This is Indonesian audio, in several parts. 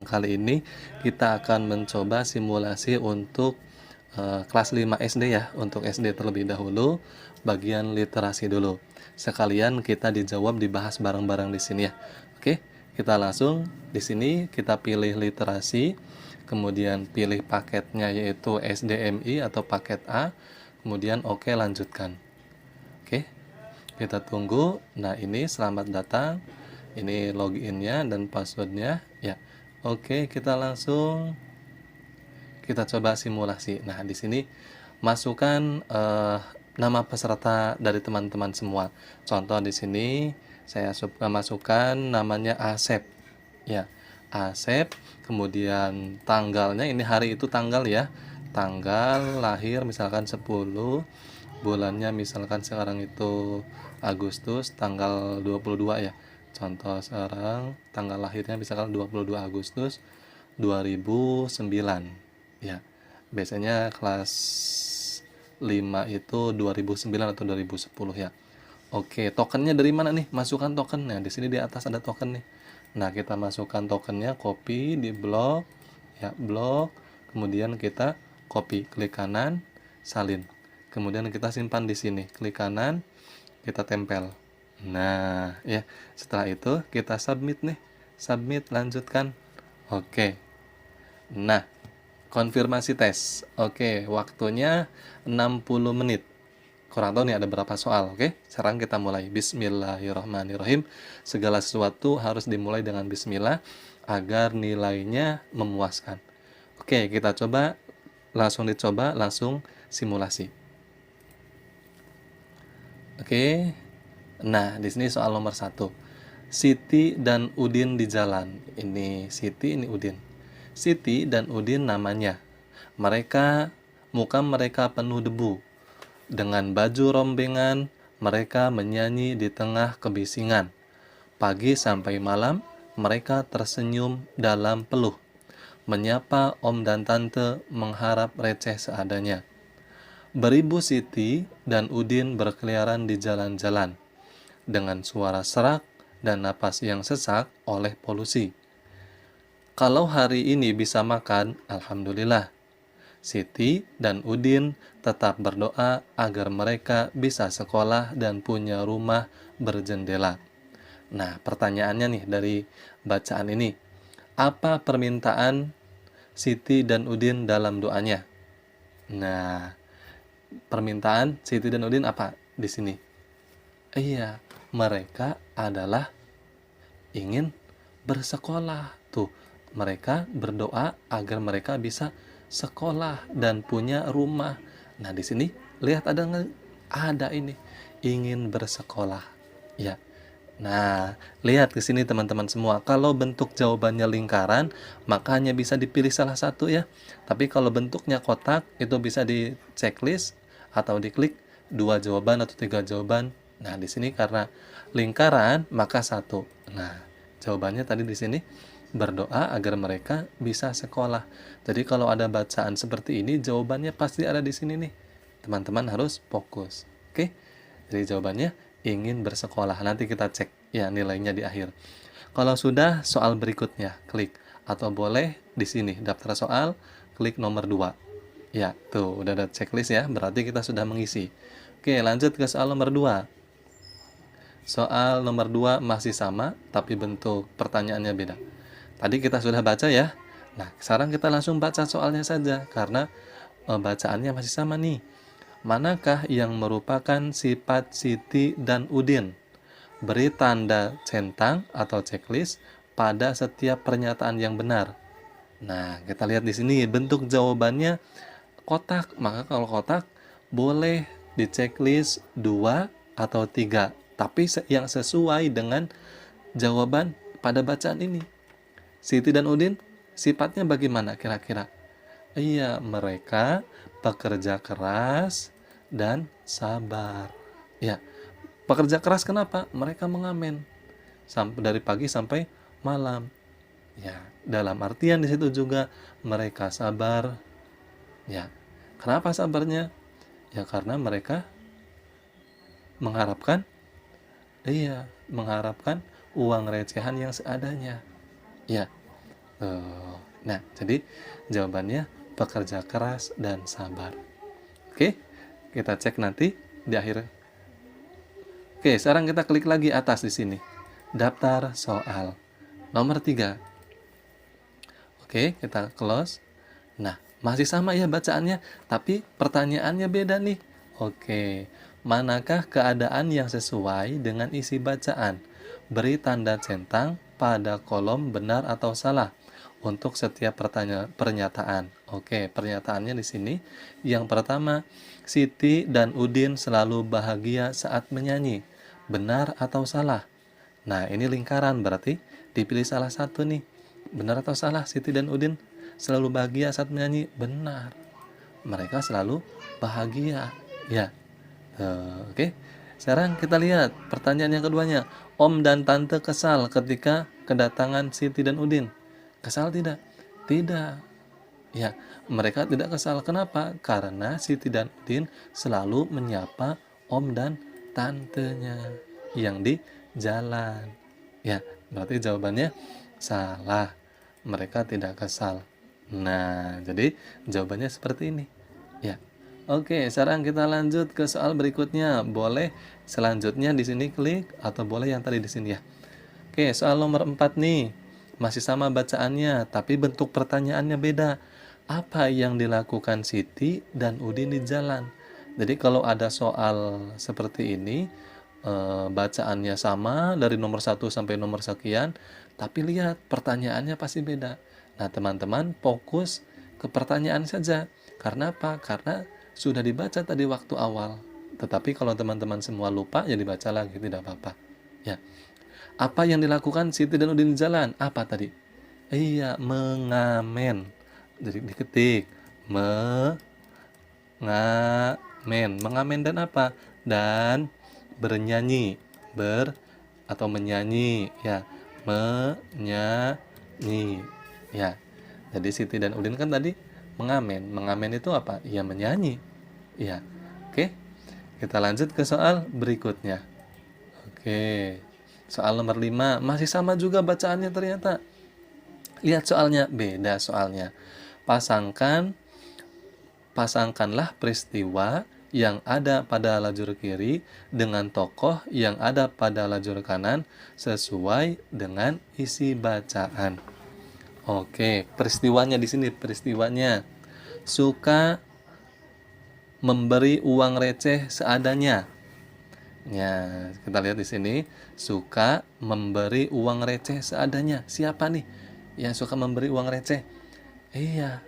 Kali ini kita akan mencoba simulasi untuk kelas 5 SD ya, untuk SD terlebih dahulu, bagian literasi dulu. Sekalian kita dijawab dibahas bareng-bareng di sini ya. Oke, kita langsung di sini kita pilih literasi, kemudian pilih paketnya yaitu SDMI atau paket A, kemudian oke lanjutkan. Oke, kita tunggu. Nah, ini selamat datang. Ini loginnya dan passwordnya ya. Oke, kita langsung kita coba simulasi. Nah, di sini masukkan nama peserta dari teman-teman semua. Contoh di sini saya masukkan namanya Asep. Ya, Asep. Kemudian tanggalnya ini hari itu tanggal ya. Tanggal lahir misalkan 10, bulannya misalkan sekarang itu Agustus tanggal 22 ya. Contoh sekarang tanggal lahirnya misalkan 22 Agustus 2009 ya. Biasanya kelas 5 itu 2009 atau 2010 ya. Oke, tokennya dari mana nih? Masukkan tokennya. Di sini di atas ada token nih. Nah, kita masukkan tokennya, copy di blok ya, blok. Kemudian kita copy, klik kanan, salin. Kemudian kita simpan di sini, klik kanan, kita tempel. Nah, ya, setelah itu kita submit nih. Submit, lanjutkan. Oke. Nah, konfirmasi tes. Oke, waktunya 60 menit. Kurang tahu nih ada berapa soal, oke? Sekarang kita mulai. Bismillahirrahmanirrahim. Segala sesuatu harus dimulai dengan bismillah agar nilainya memuaskan. Oke, kita coba. Langsung dicoba, langsung simulasi. Oke. Nah, di sini soal nomor 1. Siti dan Udin di jalan. Ini Siti, ini Udin. Siti dan Udin namanya. Muka mereka penuh debu. Dengan baju rombengan, mereka menyanyi di tengah kebisingan. Pagi sampai malam, mereka tersenyum dalam peluh. Menyapa om dan tante mengharap receh seadanya. Beribu Siti dan Udin berkeliaran di jalan-jalan dengan suara serak dan napas yang sesak oleh polusi. Kalau hari ini bisa makan, alhamdulillah. Siti dan Udin tetap berdoa agar mereka bisa sekolah dan punya rumah berjendela. Nah, pertanyaannya nih dari bacaan ini. Apa permintaan Siti dan Udin dalam doanya? Nah, permintaan Siti dan Udin apa di sini? Iya, mereka adalah ingin bersekolah. Tuh, mereka berdoa agar mereka bisa sekolah dan punya rumah. Nah, di sini lihat ada ini ingin bersekolah. Ya. Nah, lihat di sini teman-teman semua. Kalau bentuk jawabannya lingkaran, maka hanya bisa dipilih salah satu ya. Tapi kalau bentuknya kotak, itu bisa di checklist atau diklik 2 jawaban atau 3 jawaban. Nah, di sini karena lingkaran, maka 1. Nah, jawabannya tadi di sini berdoa agar mereka bisa sekolah. Jadi kalau ada bacaan seperti ini, jawabannya pasti ada di sini nih. Teman-teman harus fokus. Oke? Jadi jawabannya ingin bersekolah. Nanti kita cek ya nilainya di akhir. Kalau sudah, soal berikutnya klik, atau boleh di sini daftar soal, klik nomor 2. Ya, tuh udah ada checklist ya, berarti kita sudah mengisi. Oke, lanjut ke soal nomor 2. Soal nomor 2 masih sama, tapi bentuk pertanyaannya beda. Tadi kita sudah baca ya. Nah, sekarang kita langsung baca soalnya saja, karena bacaannya masih sama nih. Manakah yang merupakan sifat Siti dan Udin? Beri tanda centang atau checklist pada setiap pernyataan yang benar. Nah, kita lihat di sini bentuk jawabannya kotak. Maka kalau kotak boleh di checklist 2 atau 3, tapi yang sesuai dengan jawaban pada bacaan ini. Siti dan Udin sifatnya bagaimana kira-kira? Iya, mereka pekerja keras dan sabar. Ya, pekerja keras kenapa? Mereka mengamen sampai dari pagi sampai malam. Ya, dalam artian di situ juga mereka sabar. Ya, kenapa sabarnya? Ya karena mereka mengharapkan, mengharapkan uang recehan yang seadanya. Ya, Nah, jadi jawabannya bekerja keras dan sabar. Oke, kita cek nanti di akhir. Oke, sekarang kita klik lagi atas di sini. Daftar soal. Nomor 3. Oke, kita close. Nah, masih sama ya bacaannya, tapi pertanyaannya beda nih. Oke, manakah keadaan yang sesuai dengan isi bacaan? Beri tanda centang pada kolom benar atau salah untuk setiap pernyataan. Oke, pernyataannya di sini. Yang pertama, Siti dan Udin selalu bahagia saat menyanyi. Benar atau salah? Nah, ini lingkaran berarti dipilih salah satu nih. Benar atau salah, Siti dan Udin selalu bahagia saat menyanyi? Benar. Mereka selalu bahagia. Ya. Oke. Sekarang kita lihat pertanyaan yang keduanya. Om dan Tante kesal ketika kedatangan Siti dan Udin. Kesal tidak? Tidak. Ya, mereka tidak kesal. Kenapa? Karena Siti dan Udin selalu menyapa Om dan Tantenya yang di jalan. Ya, berarti jawabannya salah. Mereka tidak kesal. Nah, jadi jawabannya seperti ini. Ya. Oke, sekarang kita lanjut ke soal berikutnya. Boleh selanjutnya di sini klik atau boleh yang tadi di sini ya. Oke, soal nomor 4 nih. Masih sama bacaannya, tapi bentuk pertanyaannya beda. Apa yang dilakukan Siti dan Udin di jalan? Jadi kalau ada soal seperti ini, bacaannya sama dari nomor 1 sampai nomor sekian, tapi lihat pertanyaannya pasti beda. Nah, teman-teman fokus ke pertanyaan saja. Karena apa? Karena sudah dibaca tadi waktu awal. Tetapi kalau teman-teman semua lupa, ya dibaca lagi, tidak apa-apa. Ya. Apa yang dilakukan Siti dan Udin di jalan? Apa tadi? Iya, mengamen. Jadi diketik. Mengamen. Mengamen dan apa? Dan bernyanyi. Atau menyanyi. Ya, menyanyi. Ya, jadi Siti dan Udin kan tadi mengamen. Mengamen itu apa? Ya, menyanyi. Ya, oke. Kita lanjut ke soal berikutnya. Oke. Soal nomor 5 masih sama juga bacaannya ternyata. Lihat soalnya, beda soalnya. Pasangkanlah peristiwa yang ada pada lajur kiri dengan tokoh yang ada pada lajur kanan sesuai dengan isi bacaan. Oke, peristiwanya di sini peristiwanya. Suka memberi uang receh seadanya. Ya, kita lihat di sini, suka memberi uang receh seadanya. Siapa nih yang suka memberi uang receh? Iya,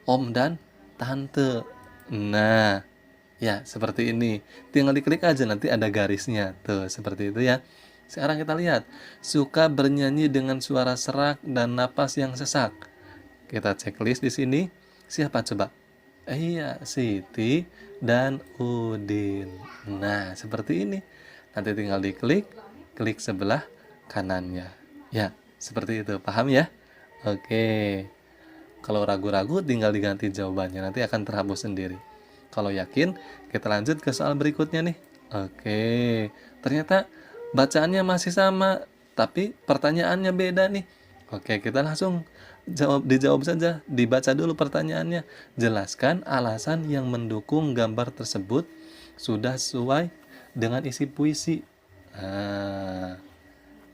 Om dan Tante. Nah, ya seperti ini. Tinggal diklik aja nanti ada garisnya. Tuh, seperti itu ya. Sekarang kita lihat, suka bernyanyi dengan suara serak dan napas yang sesak. Kita checklist di sini. Siapa coba? Iya, Siti dan Udin. Nah, seperti ini. Nanti tinggal diklik, klik sebelah kanannya. Ya, seperti itu. Paham ya? Oke. Kalau ragu-ragu tinggal diganti jawabannya. Nanti akan terhapus sendiri. Kalau yakin, kita lanjut ke soal berikutnya nih. Oke. Ternyata bacaannya masih sama, tapi pertanyaannya beda nih. Oke, kita langsung dijawab saja. Dibaca dulu pertanyaannya. Jelaskan alasan yang mendukung gambar tersebut sudah sesuai dengan isi puisi. Nah,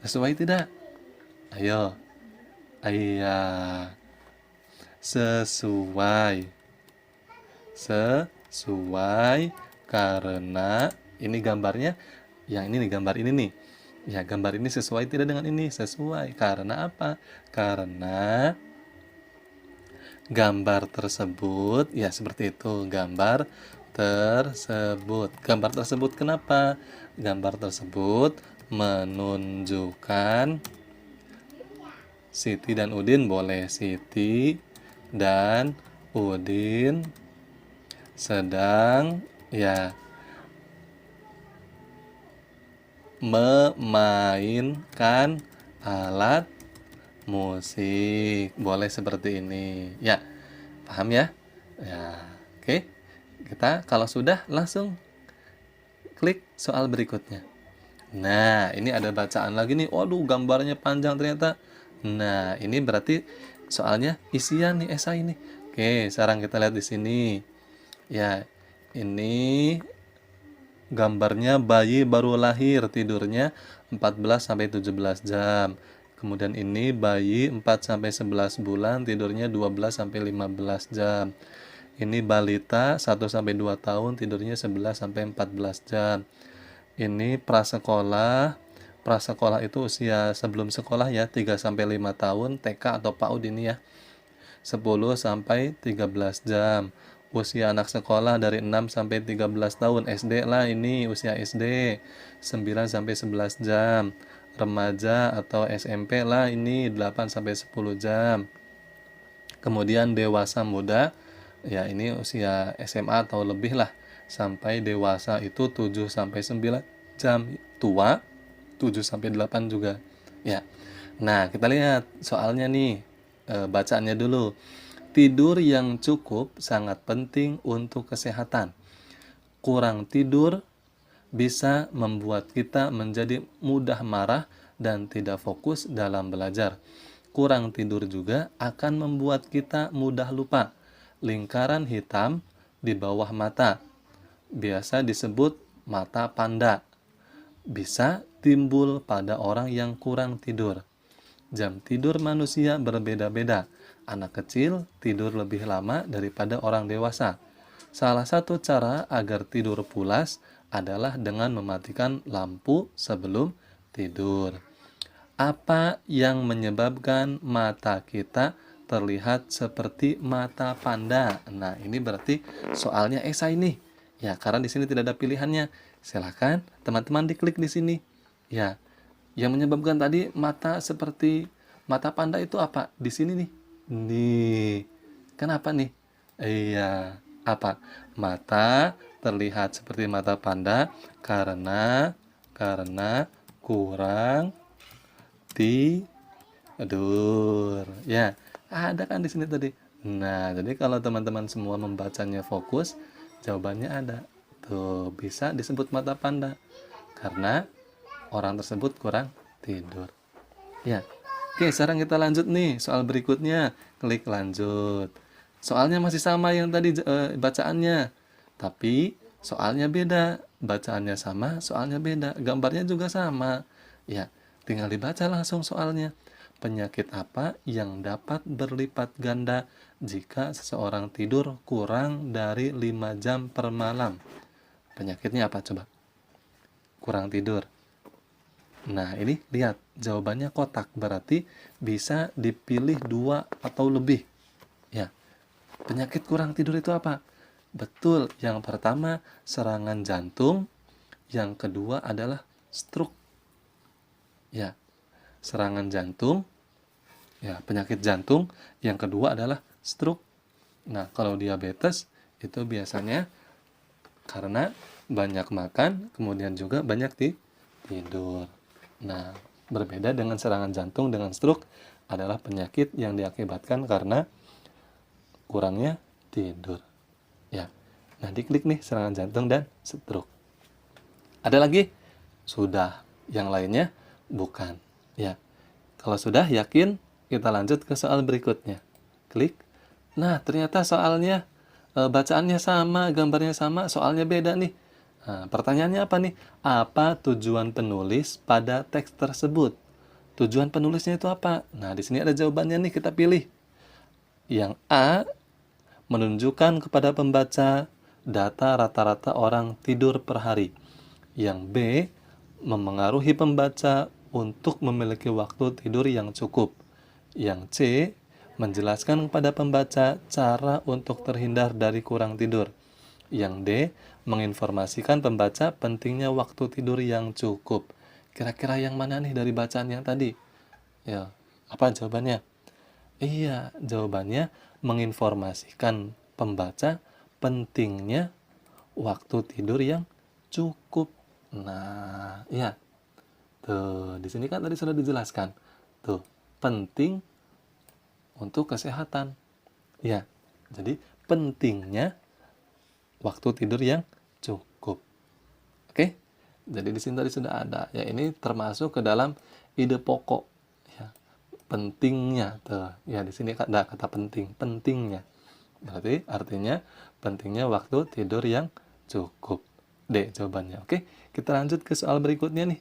sesuai tidak? Ayo. Iya. Sesuai. Sesuai karena ini gambarnya, yang ini nih, gambar ini nih. Ya, gambar ini sesuai tidak dengan ini? Sesuai. Karena apa? Karena gambar tersebut, ya seperti itu, gambar tersebut. Gambar tersebut kenapa? Gambar tersebut menunjukkan Siti dan Udin, boleh Siti dan Udin sedang ya memainkan alat musik. Boleh seperti ini. Ya, paham ya? Ya, oke. Kita kalau sudah langsung klik soal berikutnya. Nah, ini ada bacaan lagi nih. Waduh, gambarnya panjang ternyata. Nah, ini berarti soalnya isian nih esai ini. Oke, sekarang kita lihat di sini. Ya, ini gambarnya bayi baru lahir, tidurnya 14 sampai 17 jam. Kemudian ini bayi 4 sampai 11 bulan, tidurnya 12 sampai 15 jam. Ini balita 1 sampai 2 tahun, tidurnya 11 sampai 14 jam. Ini prasekolah. Prasekolah itu usia sebelum sekolah ya, 3 sampai 5 tahun, TK atau PAUD ini ya. 10 sampai 13 jam. Usia anak sekolah dari 6 sampai 13 tahun, SD lah ini usia SD, 9 sampai 11 jam. Remaja atau SMP lah ini 8 sampai 10 jam. Kemudian dewasa muda, ya ini usia SMA atau lebih lah. Sampai dewasa itu 7 sampai 9 jam. Tua 7 sampai 8 juga. Ya. Nah, kita lihat soalnya nih. Bacaannya dulu. Tidur yang cukup sangat penting untuk kesehatan. Kurang tidur bisa membuat kita menjadi mudah marah dan tidak fokus dalam belajar. Kurang tidur juga akan membuat kita mudah lupa. Lingkaran hitam di bawah mata, biasa disebut mata panda, bisa timbul pada orang yang kurang tidur. Jam tidur manusia berbeda-beda. Anak kecil tidur lebih lama daripada orang dewasa. Salah satu cara agar tidur pulas adalah dengan mematikan lampu sebelum tidur. Apa yang menyebabkan mata kita terlihat seperti mata panda? Nah, ini berarti soalnya esai nih. Ya, karena di sini tidak ada pilihannya. Silahkan teman-teman diklik di sini. Ya, yang menyebabkan tadi mata seperti mata panda itu apa? Di sini nih. Nih. Kenapa nih? Iya, apa? Mata terlihat seperti mata panda karena kurang tidur. Ya, ada kan di sini tadi. Nah, jadi kalau teman-teman semua membacanya fokus, jawabannya ada. Tuh, bisa disebut mata panda karena orang tersebut kurang tidur. Ya. Oke, sekarang kita lanjut nih soal berikutnya. Klik lanjut. Soalnya masih sama yang tadi bacaannya. Tapi soalnya beda. Bacaannya sama, soalnya beda. Gambarnya juga sama. Ya, tinggal dibaca langsung soalnya. Penyakit apa yang dapat berlipat ganda jika seseorang tidur kurang dari 5 jam per malam? Penyakitnya apa coba? Kurang tidur. Nah, ini lihat, jawabannya kotak, berarti bisa dipilih 2 atau lebih. Ya, penyakit kurang tidur itu apa? Betul, yang pertama serangan jantung, yang kedua adalah stroke. Ya, serangan jantung, ya penyakit jantung, yang kedua adalah stroke. Nah, kalau diabetes itu biasanya karena banyak makan, kemudian juga banyak tidur. Nah, berbeda dengan serangan jantung dengan stroke adalah penyakit yang diakibatkan karena kurangnya tidur. Ya. Nah, diklik nih serangan jantung dan stroke. Ada lagi? Sudah. Yang lainnya bukan. Ya. Kalau sudah yakin, kita lanjut ke soal berikutnya. Klik. Nah, ternyata soalnya bacaannya sama, gambarnya sama, soalnya beda nih. Nah, pertanyaannya apa nih? Apa tujuan penulis pada teks tersebut? Tujuan penulisnya itu apa? Nah, di sini ada jawabannya nih, kita pilih. Yang A, menunjukkan kepada pembaca data rata-rata orang tidur per hari. Yang B, memengaruhi pembaca untuk memiliki waktu tidur yang cukup. Yang C, menjelaskan kepada pembaca cara untuk terhindar dari kurang tidur. Yang D, menginformasikan pembaca pentingnya waktu tidur yang cukup. Kira-kira yang mana nih dari bacaan yang tadi? Ya, apa jawabannya? Iya, jawabannya menginformasikan pembaca pentingnya waktu tidur yang cukup. Nah, ya. Tuh, di sini kan tadi sudah dijelaskan. Tuh, penting untuk kesehatan. Ya, jadi pentingnya waktu tidur yang cukup. Oke? Jadi di sini tadi sudah ada. Ya, ini termasuk ke dalam ide pokok. Ya, pentingnya tuh. Ya, di sini ada kata penting, pentingnya. Berarti artinya pentingnya waktu tidur yang cukup. D jawabannya. Oke, kita lanjut ke soal berikutnya nih.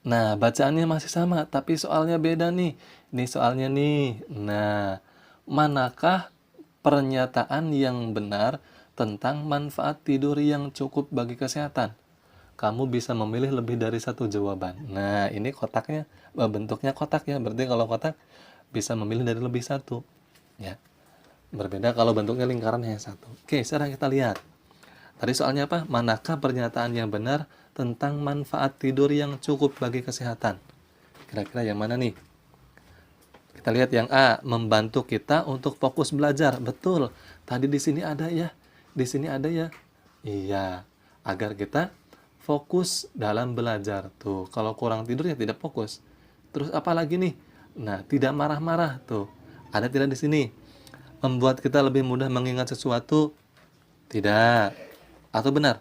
Nah, bacaannya masih sama, tapi soalnya beda nih. Ini soalnya nih. Nah, manakah pernyataan yang benar tentang manfaat tidur yang cukup bagi kesehatan? Kamu bisa memilih lebih dari satu jawaban. Nah, ini kotaknya, bentuknya kotak ya. Berarti kalau kotak bisa memilih dari lebih satu. Ya, berbeda kalau bentuknya lingkaran hanya satu. Oke, sekarang kita lihat. Tadi soalnya apa? Manakah pernyataan yang benar tentang manfaat tidur yang cukup bagi kesehatan? Kira-kira yang mana nih? Kita lihat yang A, membantu kita untuk fokus belajar. Betul. Tadi di sini ada ya. Di sini ada ya. Iya, agar kita fokus dalam belajar. Tuh, kalau kurang tidur ya tidak fokus. Terus apa lagi nih? Nah, tidak marah-marah. Tuh, ada tidak di sini? Membuat kita lebih mudah mengingat sesuatu. Tidak. Atau benar?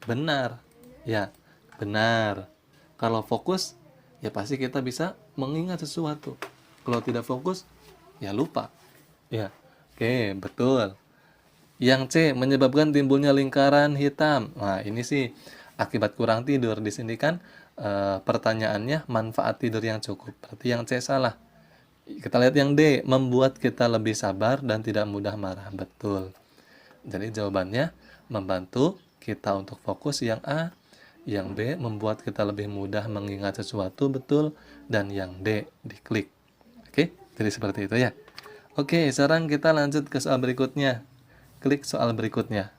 Benar. Ya, benar. Kalau fokus, ya pasti kita bisa mengingat sesuatu. Kalau tidak fokus, ya lupa. Ya, oke, betul. Yang C, menyebabkan timbulnya lingkaran hitam. Nah, ini sih akibat kurang tidur. Di sini kan pertanyaannya manfaat tidur yang cukup. Berarti yang C salah. Kita lihat yang D, membuat kita lebih sabar dan tidak mudah marah. Betul. Jadi jawabannya membantu kita untuk fokus yang A, yang B membuat kita lebih mudah mengingat sesuatu, betul, dan yang D diklik. Oke, jadi seperti itu ya. Oke, sekarang kita lanjut ke soal berikutnya. Klik soal berikutnya.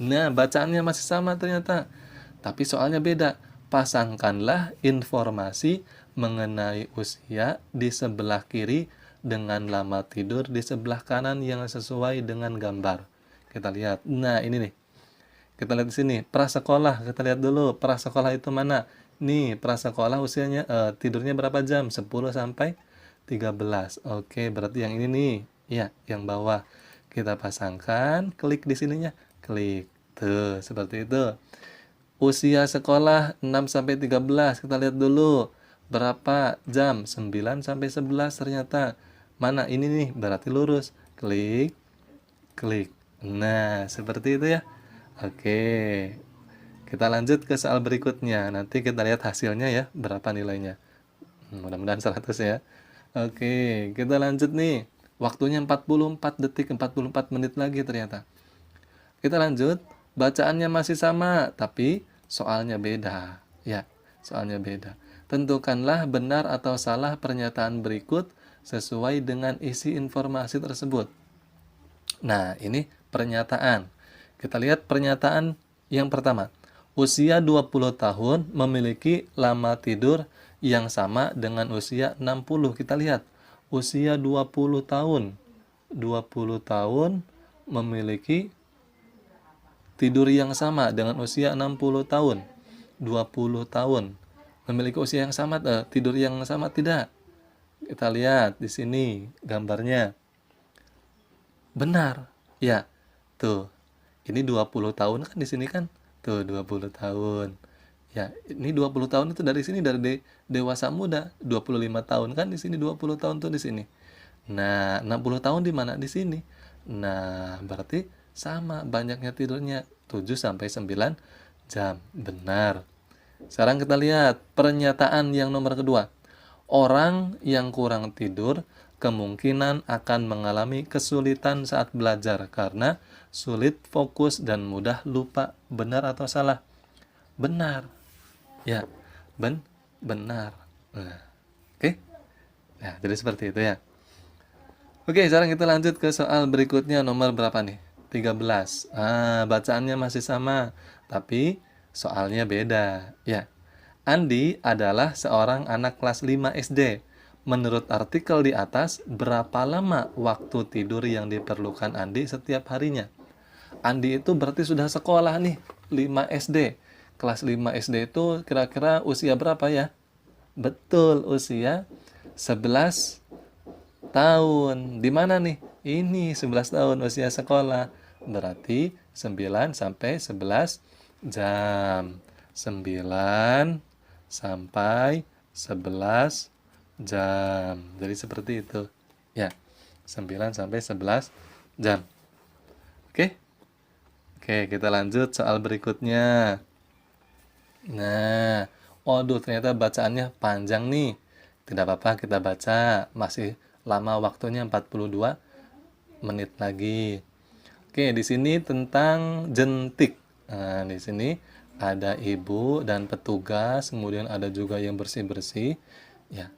Nah, bacaannya masih sama ternyata, tapi soalnya beda. Pasangkanlah informasi mengenai usia di sebelah kiri dengan lama tidur di sebelah kanan yang sesuai dengan gambar. Kita lihat. Nah, ini nih. Kita lihat di sini. Prasekolah. Kita lihat dulu. Prasekolah itu mana? Nih, prasekolah usianya tidurnya berapa jam? 10 sampai 13. Oke, berarti yang ini nih. Ya, yang bawah. Kita pasangkan. Klik di sininya. Klik. Tuh, seperti itu. Usia sekolah 6 sampai 13. Kita lihat dulu. Berapa jam? 9 sampai 11 ternyata. Mana? Ini nih. Berarti lurus. Klik. Klik. Nah, seperti itu ya. Oke. Kita lanjut ke soal berikutnya. Nanti kita lihat hasilnya ya, berapa nilainya. Mudah-mudahan 100 ya. Oke, kita lanjut nih. Waktunya 44 detik, 44 menit lagi ternyata. Kita lanjut. Bacaannya masih sama, tapi soalnya beda. Ya, soalnya beda. Tentukanlah benar atau salah pernyataan berikut sesuai dengan isi informasi tersebut. Nah, ini pernyataan. Kita lihat pernyataan yang pertama. Usia 20 tahun memiliki lama tidur yang sama dengan usia 60. Kita lihat. Usia 20 tahun. 20 tahun memiliki tidur yang sama dengan usia 60 tahun. 20 tahun memiliki usia yang sama, tidur yang sama tidak? Kita lihat di sini gambarnya. Benar. Ya. Tuh. Ini 20 tahun kan di sini kan? Tuh 20 tahun. Ya, ini 20 tahun itu dari sini dari dewasa muda. 25 tahun kan di sini, 20 tahun tuh di sini. Nah, 60 tahun di mana? Di sini. Nah, berarti sama banyaknya tidurnya 7 sampai 9 jam. Benar. Sekarang kita lihat pernyataan yang nomor kedua. Orang yang kurang tidur kemungkinan akan mengalami kesulitan saat belajar karena sulit fokus dan mudah lupa. Benar atau salah? Benar. Ya, benar. Nah, oke. Nah, jadi seperti itu ya. Oke, sekarang kita lanjut ke soal berikutnya, nomor berapa nih? 13. Bacaannya masih sama, tapi soalnya beda. Ya. Andi adalah seorang anak kelas 5 SD. Menurut artikel di atas, berapa lama waktu tidur yang diperlukan Andi setiap harinya? Andi itu berarti sudah sekolah nih, 5 SD. Kelas 5 SD itu kira-kira usia berapa ya? Betul, usia 11 tahun. Di mana nih? Ini 11 tahun usia sekolah. Berarti 9 sampai 11 jam. 9 sampai 11 jam. Jadi seperti itu. Ya, 9 sampai 11 jam. Oke? Oke, kita lanjut soal berikutnya. Nah, waduh ternyata bacaannya panjang nih. Tidak apa-apa kita baca. Masih lama waktunya 42 menit lagi. Oke, di sini tentang jentik. Nah, di sini ada ibu dan petugas, kemudian ada juga yang bersih-bersih. Ya,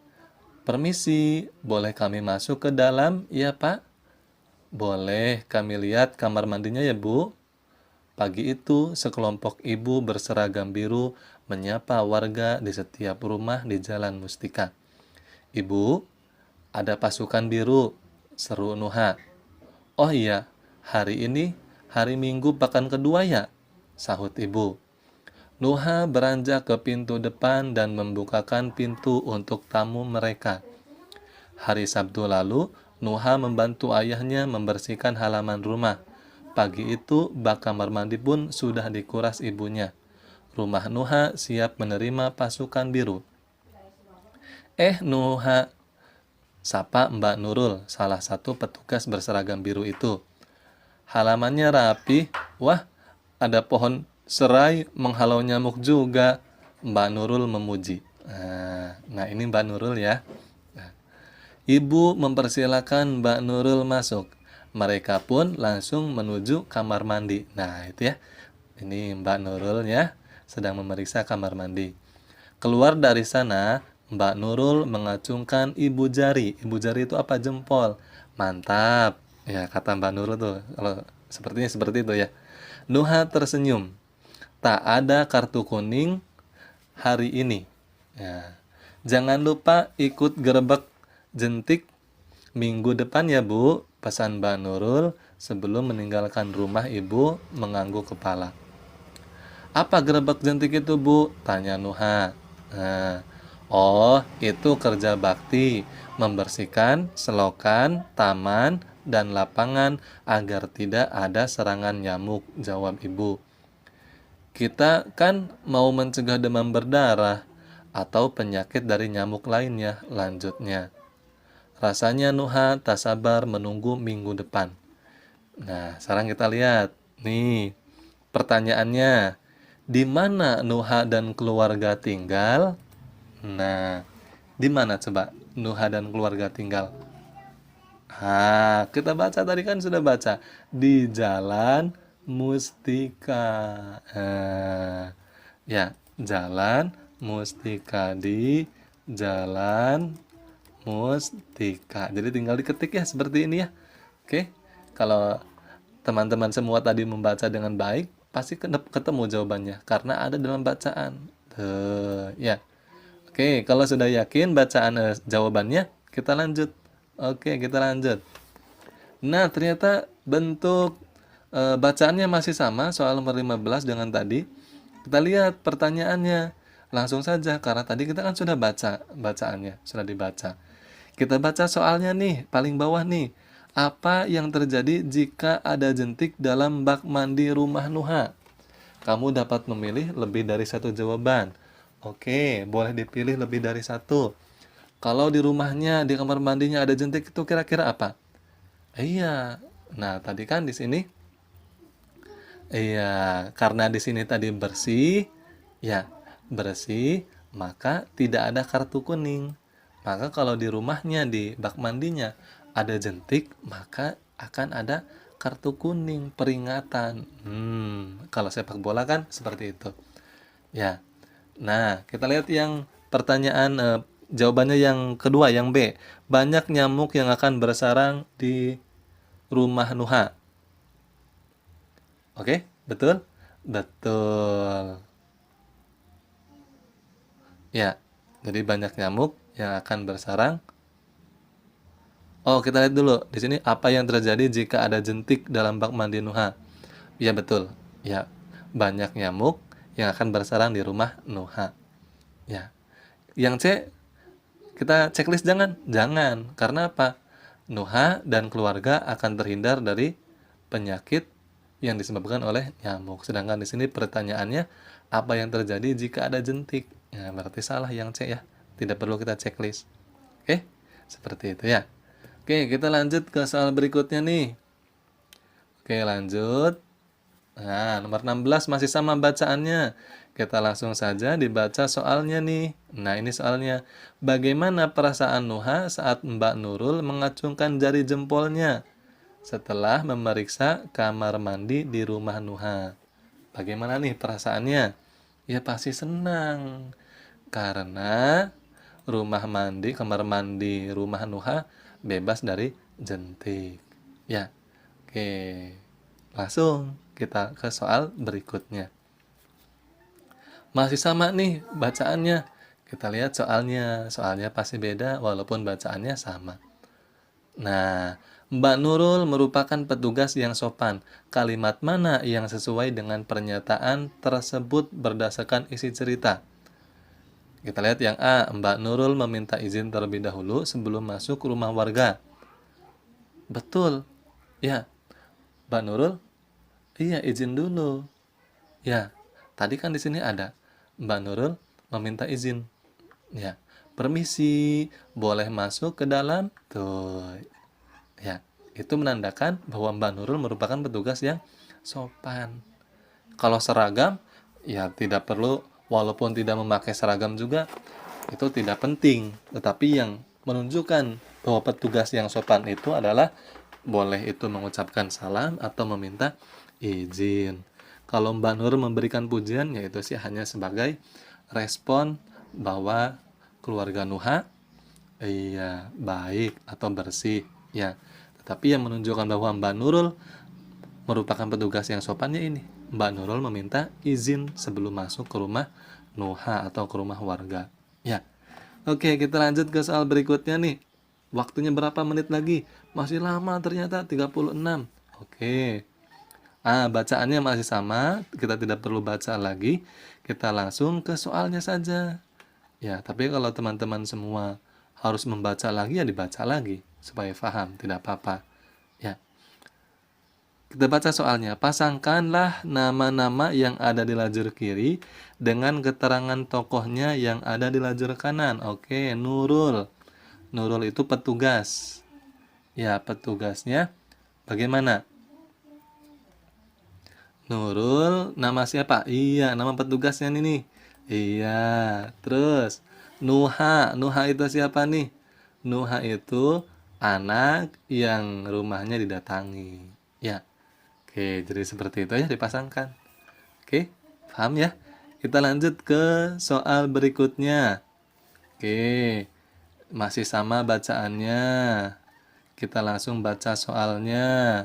permisi, boleh kami masuk ke dalam? Iya, Pak. Boleh, kami lihat kamar mandinya ya, Bu. Pagi itu, sekelompok ibu berseragam biru menyapa warga di setiap rumah di Jalan Mustika. Ibu, ada pasukan biru, seru Nuha. Oh iya, hari ini hari Minggu pekan kedua ya, sahut ibu. Nuha beranjak ke pintu depan dan membukakan pintu untuk tamu mereka. Hari Sabtu lalu, Nuha membantu ayahnya membersihkan halaman rumah. Pagi itu, bak kamar mandi pun sudah dikuras ibunya. Rumah Nuha siap menerima pasukan biru. Nuha, sapa Mbak Nurul, salah satu petugas berseragam biru itu. Halamannya rapi. Wah, ada pohon serai menghalau nyamuk juga. Mbak Nurul memuji. Nah, ini Mbak Nurul ya. Ibu mempersilahkan Mbak Nurul masuk. Mereka pun langsung menuju kamar mandi. Nah, itu ya. Ini Mbak Nurul ya, sedang memeriksa kamar mandi. Keluar dari sana, Mbak Nurul mengacungkan ibu jari. Ibu jari itu apa? Jempol. Mantap. Ya, kata Mbak Nurul tuh. Kalau sepertinya seperti itu ya. Nuha tersenyum. Tak ada kartu kuning hari ini. Ya. Jangan lupa ikut gerebek jentik minggu depan ya, Bu. Pesan Mbak Nurul sebelum meninggalkan rumah. Ibu mengangguk kepala. Apa gerebek jentik itu, Bu? Tanya Nuha. Nah, oh, itu kerja bakti. Membersihkan selokan, taman, dan lapangan agar tidak ada serangan nyamuk, jawab ibu. Kita kan mau mencegah demam berdarah atau penyakit dari nyamuk lainnya, lanjutnya. Rasanya Nuha tak sabar menunggu minggu depan. Nah, sekarang kita lihat. Nih, pertanyaannya. Di mana Nuha dan keluarga tinggal? Nah, di mana coba Nuha dan keluarga tinggal? Kita baca tadi kan sudah baca. Di Jalan Mustika. Ya, Jalan Mustika, di Jalan Mustika. Jadi tinggal diketik ya seperti ini ya. Oke. Kalau teman-teman semua tadi membaca dengan baik, pasti ketemu jawabannya karena ada dalam bacaan. Tuh, ya. Oke, kalau sudah yakin bacaan jawabannya, kita lanjut. Oke, kita lanjut. Nah, ternyata bentuk bacaannya masih sama soal nomor 15 dengan tadi. Kita lihat pertanyaannya. Langsung saja karena tadi kita kan sudah baca bacaannya, sudah dibaca. Kita baca soalnya nih, paling bawah nih. Apa yang terjadi jika ada jentik dalam bak mandi rumah Nuha? Kamu dapat memilih lebih dari satu jawaban. Oke, boleh dipilih lebih dari satu. Kalau di rumahnya, di kamar mandinya ada jentik itu kira-kira apa? Iya. Nah, tadi kan di sini iya, karena di sini tadi bersih, ya, bersih, maka tidak ada kartu kuning. Maka kalau di rumahnya, di bak mandinya ada jentik, maka akan ada kartu kuning peringatan. Kalau sepak bola kan seperti itu. Ya. Nah, kita lihat yang pertanyaan jawabannya yang kedua, yang B. Banyak nyamuk yang akan bersarang di rumah Nuha. Oke, betul? Betul. Ya. Jadi banyak nyamuk yang akan bersarang. Oh, kita lihat dulu. Di sini apa yang terjadi jika ada jentik dalam bak mandi Nuha? Ya, betul. Ya. Banyak nyamuk yang akan bersarang di rumah Nuha. Ya. Yang C, kita checklist jangan. Jangan. Karena apa? Nuha dan keluarga akan terhindar dari penyakit yang disebabkan oleh nyamuk. Sedangkan di sini pertanyaannya, apa yang terjadi jika ada jentik? Ya, berarti salah yang C ya. Tidak perlu kita checklist. Oke, seperti itu ya. Oke, kita lanjut ke soal berikutnya nih. Oke, lanjut. Nah, nomor 16 masih sama bacaannya. Kita langsung saja dibaca soalnya nih. Nah, ini soalnya. Bagaimana perasaan Nuha saat Mbak Nurul mengacungkan jari jempolnya setelah memeriksa kamar mandi di rumah Nuha? Bagaimana nih perasaannya? Ya pasti senang. Karena kamar mandi rumah Nuha bebas dari jentik. Ya, oke. Langsung kita ke soal berikutnya. Masih sama nih bacaannya. Kita lihat soalnya. Soalnya pasti beda walaupun bacaannya sama. Nah, Mbak Nurul merupakan petugas yang sopan. Kalimat mana yang sesuai dengan pernyataan tersebut berdasarkan isi cerita? Kita lihat yang A. Mbak Nurul meminta izin terlebih dahulu sebelum masuk ke rumah warga. Betul. Ya, Mbak Nurul, iya izin dulu. Ya, tadi kan di sini ada Mbak Nurul meminta izin. Ya, permisi, boleh masuk ke dalam? Tuh. Ya, itu menandakan bahwa Mbak Nurul merupakan petugas yang sopan. Kalau seragam, ya tidak perlu, walaupun tidak memakai seragam juga, itu tidak penting. Tetapi yang menunjukkan bahwa petugas yang sopan itu adalah boleh itu mengucapkan salam atau meminta izin. Kalau Mbak Nur memberikan pujian, yaitu sih hanya sebagai respon bahwa keluarga Nuha iya baik atau bersih ya. Tetapi yang menunjukkan bahwa Mbak Nurul merupakan petugas yang sopannya ini. Mbak Nurul meminta izin sebelum masuk ke rumah Nuha atau ke rumah warga. Ya. Oke, kita lanjut ke soal berikutnya nih. Waktunya berapa menit lagi? Masih lama ternyata 36. Oke. Bacaannya masih sama, kita tidak perlu baca lagi. Kita langsung ke soalnya saja. Ya, tapi kalau teman-teman semua harus membaca lagi ya dibaca lagi supaya paham, tidak apa-apa. Ya. Kita baca soalnya. Pasangkanlah nama-nama yang ada di lajur kiri dengan keterangan tokohnya yang ada di lajur kanan. Oke, Nurul. Nurul itu petugas. Ya, petugasnya bagaimana? Nurul, nama siapa? Iya, nama petugasnya nih. Iya, terus Nuha. Nuha itu siapa nih? Nuha itu anak yang rumahnya didatangi. Ya, oke, jadi seperti itu ya dipasangkan. Oke, paham ya? Kita lanjut ke soal berikutnya. Oke, masih sama bacaannya. Kita langsung baca soalnya.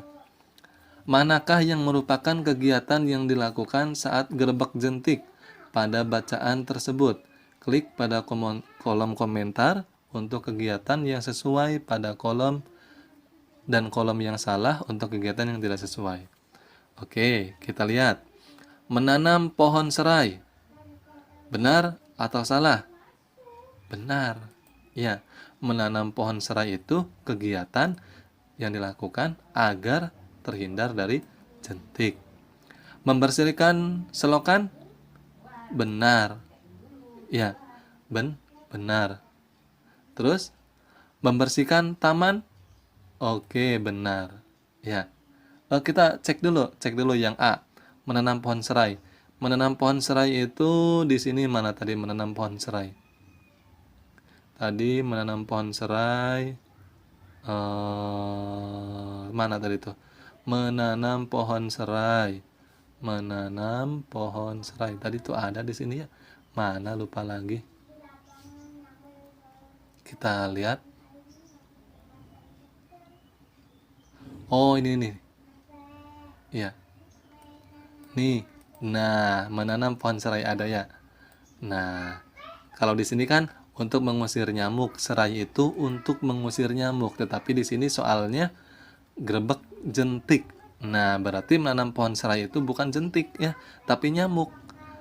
Manakah yang merupakan kegiatan yang dilakukan saat gerbek jentik pada bacaan tersebut? Klik pada kolom komentar untuk kegiatan yang sesuai pada kolom dan kolom yang salah untuk kegiatan yang tidak sesuai. Oke, kita lihat. Menanam pohon serai. Benar atau salah? Benar. Ya, menanam pohon serai itu kegiatan yang dilakukan agar terhindar dari jentik. Membersihkan selokan? Benar. Ya, benar. Terus, membersihkan taman? Oke, benar. Ya. Kita cek dulu yang A. Menanam pohon serai. Menanam pohon serai itu di sini mana tadi menanam pohon serai? Tadi menanam pohon serai. Mana tadi tuh? Menanam pohon serai. Menanam pohon serai. Tadi tuh ada di sini ya. Mana lupa lagi. Kita lihat. Oh, ini nih. Ya. Nih. Nah, menanam pohon serai ada ya. Nah, kalau di sini kan untuk mengusir nyamuk. Serai itu untuk mengusir nyamuk. Tetapi di sini soalnya grebek jentik. Nah, berarti menanam pohon serai itu bukan jentik ya, tapi nyamuk.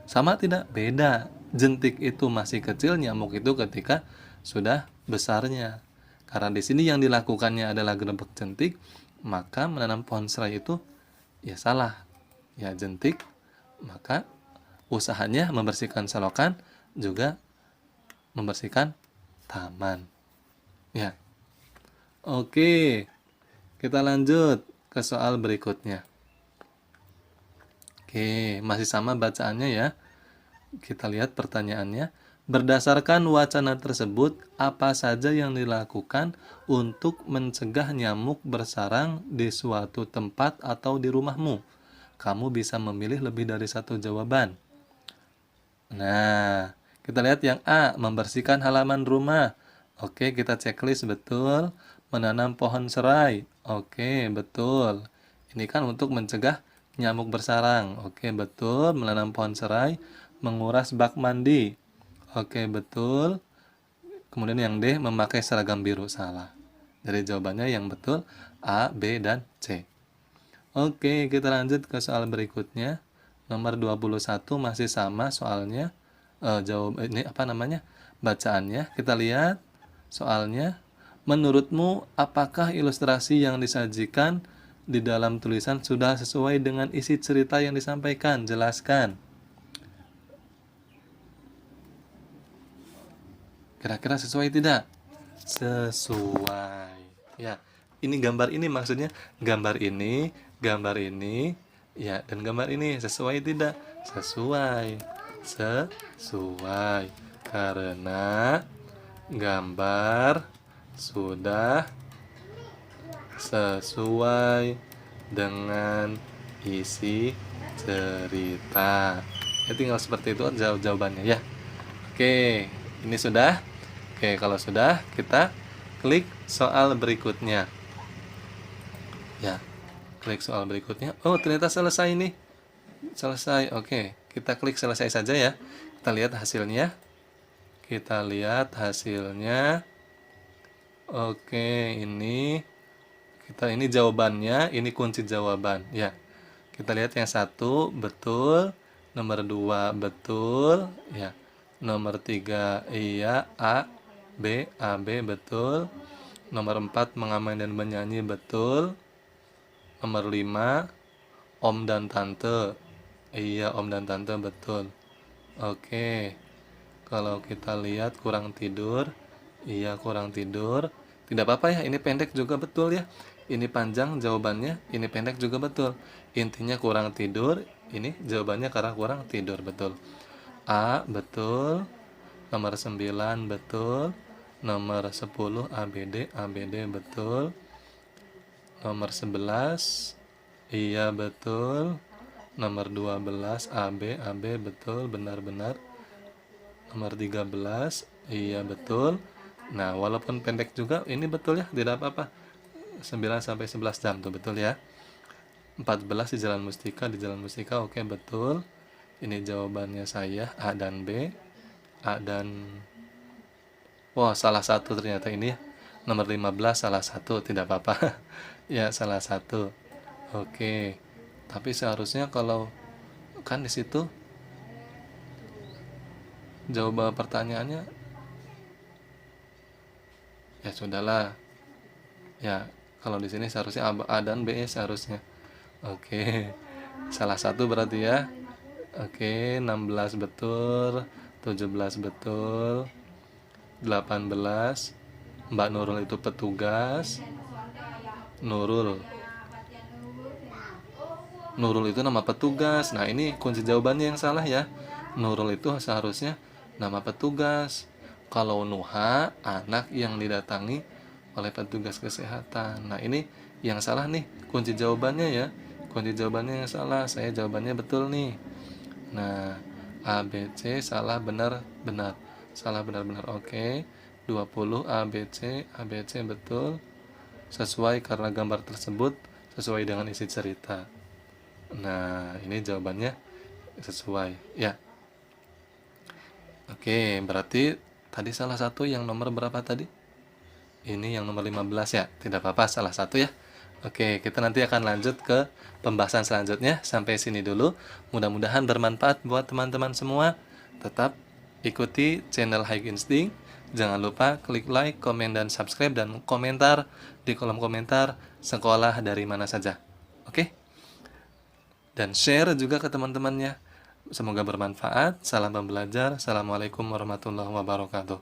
Sama tidak? Beda. Jentik itu masih kecil, nyamuk itu ketika sudah besarnya. Karena di sini yang dilakukannya adalah grebek jentik, maka menanam pohon serai itu ya salah. Ya jentik, maka usahanya membersihkan selokan juga membersihkan taman. Ya. Oke, kita lanjut ke soal berikutnya. Oke, masih sama bacaannya ya. Kita lihat pertanyaannya. Berdasarkan wacana tersebut, apa saja yang dilakukan untuk mencegah nyamuk bersarang di suatu tempat atau di rumahmu? Kamu bisa memilih lebih dari satu jawaban. Nah, kita lihat yang A, membersihkan halaman rumah. Oke, kita checklist betul. Menanam pohon serai. Oke, betul. Ini kan untuk mencegah nyamuk bersarang. Oke, betul. Menanam pohon serai. Menguras bak mandi. Oke, betul. Kemudian yang D, memakai seragam biru. Salah. Jadi jawabannya yang betul A, B, dan C. Oke, kita lanjut ke soal berikutnya. Nomor 21 masih sama soalnya. Ini apa namanya? Bacaannya. Kita lihat soalnya. Menurutmu, apakah ilustrasi yang disajikan di dalam tulisan sudah sesuai dengan isi cerita yang disampaikan? Jelaskan. Kira-kira sesuai tidak? Sesuai. Ya, ini gambar ini maksudnya gambar ini, ya, dan gambar ini sesuai tidak? Sesuai. Sesuai. Karena gambar sudah sesuai dengan isi cerita. Ya, tinggal seperti itu jawabannya ya. Oke, ini sudah. Oke, kalau sudah, kita klik soal berikutnya. Ya, klik soal berikutnya. Oh, ternyata selesai nih. Selesai. Oke, kita klik selesai saja ya. Kita lihat hasilnya. Kita lihat hasilnya. Oke, ini jawabannya, ini kunci jawaban. Ya, kita lihat yang satu betul, nomor 2 betul, ya. Nomor 3 iya, A, B betul. Nomor 4 mengamen dan menyanyi betul. Nomor 5 om dan tante. Iya, om dan tante betul. Oke. Kalau kita lihat kurang tidur, iya kurang tidur. Tidak apa-apa ya, ini pendek juga betul ya. Ini panjang jawabannya, ini pendek juga betul. Intinya kurang tidur, ini jawabannya karena kurang tidur betul. A betul. Nomor 9 betul. Nomor 10 ABD betul. Nomor 11 iya betul. Nomor 12 AB betul, benar-benar. Nomor 13 iya betul. Nah, walaupun pendek juga ini betul ya, tidak apa-apa. 9 sampai 11 jam tuh betul ya. 14 di Jalan Mustika, oke betul. Ini jawabannya saya A dan B. A dan wah, salah satu ternyata ini ya. Nomor 15 salah satu, tidak apa-apa. Ya, salah satu. Oke. Tapi seharusnya kalau kan di situ jawab pertanyaannya ya sudahlah. Ya, kalau di sini seharusnya A dan B ya seharusnya. Oke. Salah satu berarti ya. Oke, 16 betul, 17 betul, 18. Mbak Nurul itu petugas. Nurul. Nurul itu nama petugas. Nah, ini kunci jawabannya yang salah ya. Nurul itu seharusnya nama petugas. Kalau Nuha, anak yang didatangi oleh petugas kesehatan. Nah, ini yang salah nih, kunci jawabannya ya. Kunci jawabannya yang salah. Saya jawabannya betul nih. Nah, A, B, C salah benar benar. Salah benar benar. Oke. 20 A, B, C betul. Sesuai karena gambar tersebut sesuai dengan isi cerita. Nah, ini jawabannya sesuai ya. Oke, berarti tadi salah satu yang nomor berapa tadi? Ini yang nomor 15 ya. Tidak apa-apa, salah satu ya. Oke, kita nanti akan lanjut ke pembahasan selanjutnya. Sampai sini dulu. Mudah-mudahan bermanfaat buat teman-teman semua. Tetap ikuti channel High Instinct. Jangan lupa klik like, komen, dan subscribe, dan komentar di kolom komentar sekolah dari mana saja. Oke? Dan share juga ke teman-temannya. Semoga bermanfaat. Salam pembelajar. Assalamualaikum warahmatullahi wabarakatuh.